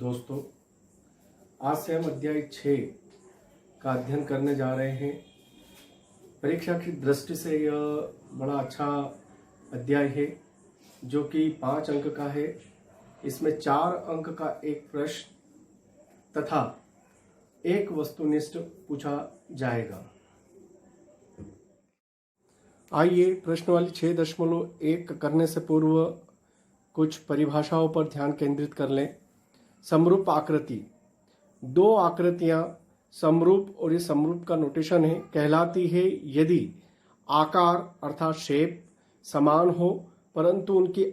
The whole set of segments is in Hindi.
दोस्तों, आज से हम अध्याय 6 का अध्ययन करने जा रहे हैं। परीक्षा की दृष्टि से यह बड़ा अच्छा अध्याय है जो कि 5 अंक का है। इसमें 4 अंक का एक प्रश्न तथा एक वस्तुनिष्ठ पूछा जाएगा। आइए प्रश्न वाली 6.1 करने से पूर्व कुछ परिभाषाओं पर ध्यान केंद्रित कर लें। समरूप आकृति, 2 आकृतियां समरूप, और ये समरूप का नोटेशन है, कहलाती है यदि आकार अर्थात शेप समान हो परंतु उनकी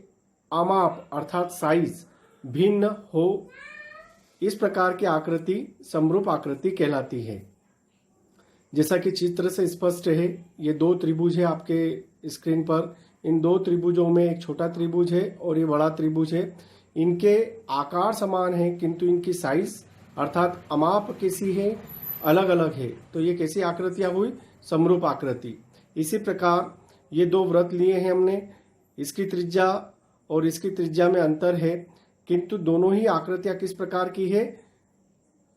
आमाप अर्थात साइज भिन्न हो। इस प्रकार की आकृति समरूप आकृति कहलाती है। जैसा कि चित्र से स्पष्ट है, ये 2 त्रिभुज है आपके स्क्रीन पर। इन 2 त्रिभुजों में एक छोटा त्रिभुज है और ये बड़ा त्रिभुज है। इनके आकार समान है किंतु इनकी साइज अर्थात अमाप कैसी है, अलग अलग है। तो ये कैसी आकृतियां हुई? समरूप आकृति। इसी प्रकार ये 2 वृत्त लिए हैं हमने, इसकी त्रिज्या और इसकी त्रिज्या में अंतर है किंतु दोनों ही आकृतियां किस प्रकार की है?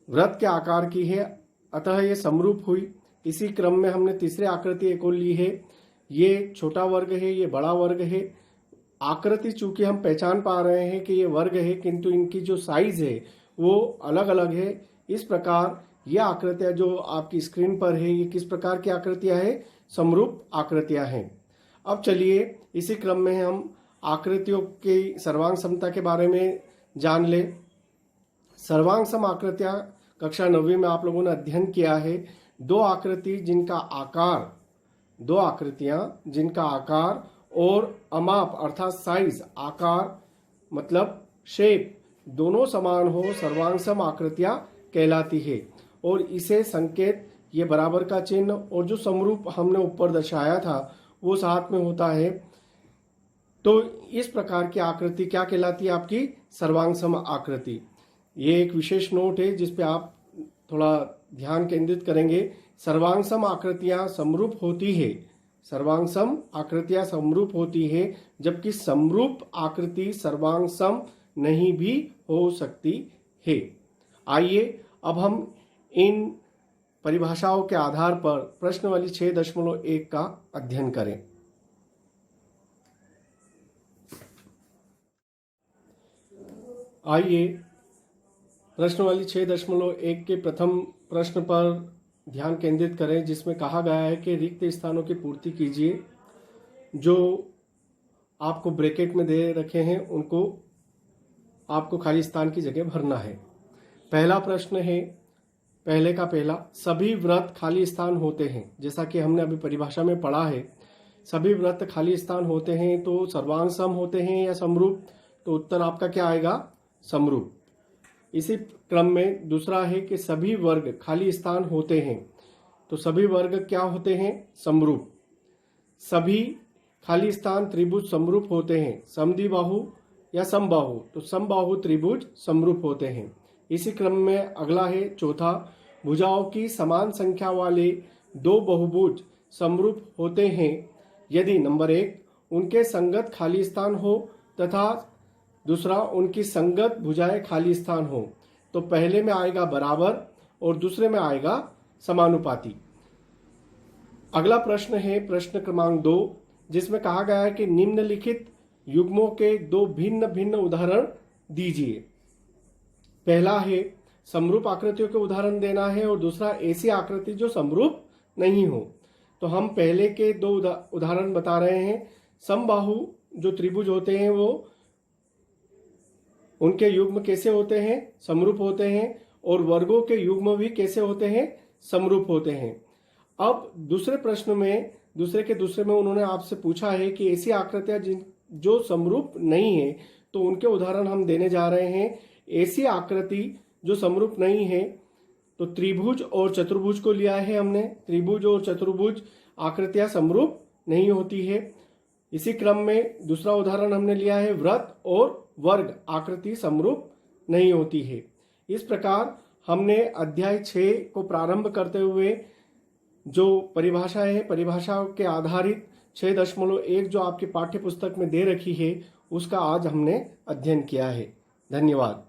वृत्त के आकार की है, अतः ये समरूप हुई। इसी क्रम में हमने तीसरी आकृति एक और ली है। ये छोटा वर्ग है, ये बड़ा वर्ग है। आकृति चूंकि हम पहचान पा रहे हैं कि ये वर्ग है किंतु इनकी जो साइज है वो अलग अलग है। इस प्रकार ये आकृतियां जो आपकी स्क्रीन पर है, ये किस प्रकार की आकृतियां हैं? समरूप आकृतियां हैं। अब चलिए इसी क्रम में हम आकृतियों की सर्वांग समता के बारे में जान ले। सर्वांग सम आकृतियां कक्षा 9वीं में आप लोगों ने अध्ययन किया है। 2 आकृतियां जिनका आकार और अमाप अर्थात साइज, आकार मतलब शेप दोनों समान हो, सर्वांग सम आकृतियां कहलाती है। और इसे संकेत ये बराबर का चिन्ह और जो समरूप हमने ऊपर दर्शाया था वो साथ में होता है। तो इस प्रकार की आकृति क्या कहलाती है? आपकी सर्वांग सम आकृति। ये एक विशेष नोट है जिस पे आप थोड़ा ध्यान केंद्रित करेंगे। सर्वांग सम आकृतियां समरूप होती है, सर्वांग सम आकृतियां समरूप होती है, जबकि समरूप आकृति सर्वांग सम नहीं भी हो सकती है। आइए अब हम इन परिभाषाओं के आधार पर प्रश्न वाली 6.1 का अध्ययन करें। आइए प्रश्न वाली 6.1 के प्रथम प्रश्न पर ध्यान केंद्रित करें, जिसमें कहा गया है कि रिक्त स्थानों की पूर्ति कीजिए। जो आपको ब्रैकेट में दे रखे हैं उनको आपको खाली स्थान की जगह भरना है। पहला प्रश्न है, पहले का पहला, सभी वृत्त खाली स्थान होते हैं। जैसा कि हमने अभी परिभाषा में पढ़ा है, सभी वृत्त खाली स्थान होते हैं तो सर्वांग सम होते हैं या समरूप? तो उत्तर आपका क्या आएगा? समरूप। इसी क्रम में दूसरा है कि सभी वर्ग खाली स्थान होते हैं। तो सभी वर्ग क्या होते हैं? समरूप। सभी खाली स्थान त्रिभुज समरूप होते हैं, समद्विबाहु या समबाहु? तो समबाहु त्रिभुज समरूप होते हैं। इसी क्रम में अगला है चौथा, भुजाओं की समान संख्या वाले 2 बहुभुज समरूप होते हैं यदि नंबर 1 उनके संगत खाली स्थान हो तथा दूसरा उनकी संगत भुजाएं खाली स्थान हो। तो पहले में आएगा बराबर और दूसरे में आएगा समानुपाती। अगला प्रश्न है प्रश्न क्रमांक 2, जिसमें कहा गया है कि निम्नलिखित युग्मों के 2 भिन्न भिन्न उदाहरण दीजिए। पहला है समरूप आकृतियों के उदाहरण देना है और दूसरा ऐसी आकृति जो समरूप नहीं हो। तो हम पहले के 2 उदाहरण बता रहे हैं। समबाहु जो त्रिभुज होते हैं वो उनके युग्म कैसे होते हैं? समरूप होते हैं। और वर्गों के युग्म भी कैसे होते हैं? समरूप होते हैं। अब दूसरे प्रश्न में दूसरे में उन्होंने आपसे पूछा है कि ऐसी आकृतियां जो समरूप नहीं है, तो उनके उदाहरण हम देने जा रहे हैं। ऐसी आकृति जो समरूप नहीं है तो त्रिभुज और चतुर्भुज को लिया है हमने। त्रिभुज और चतुर्भुज आकृतियां समरूप नहीं होती है। इसी क्रम में दूसरा उदाहरण हमने लिया है वृत्त और वर्ग आकृति समरूप नहीं होती है। इस प्रकार हमने अध्याय 6 को प्रारंभ करते हुए जो परिभाषा है, परिभाषा के आधारित 6.1 जो आपकी पाठ्य पुस्तक में दे रखी है, उसका आज हमने अध्ययन किया है। धन्यवाद।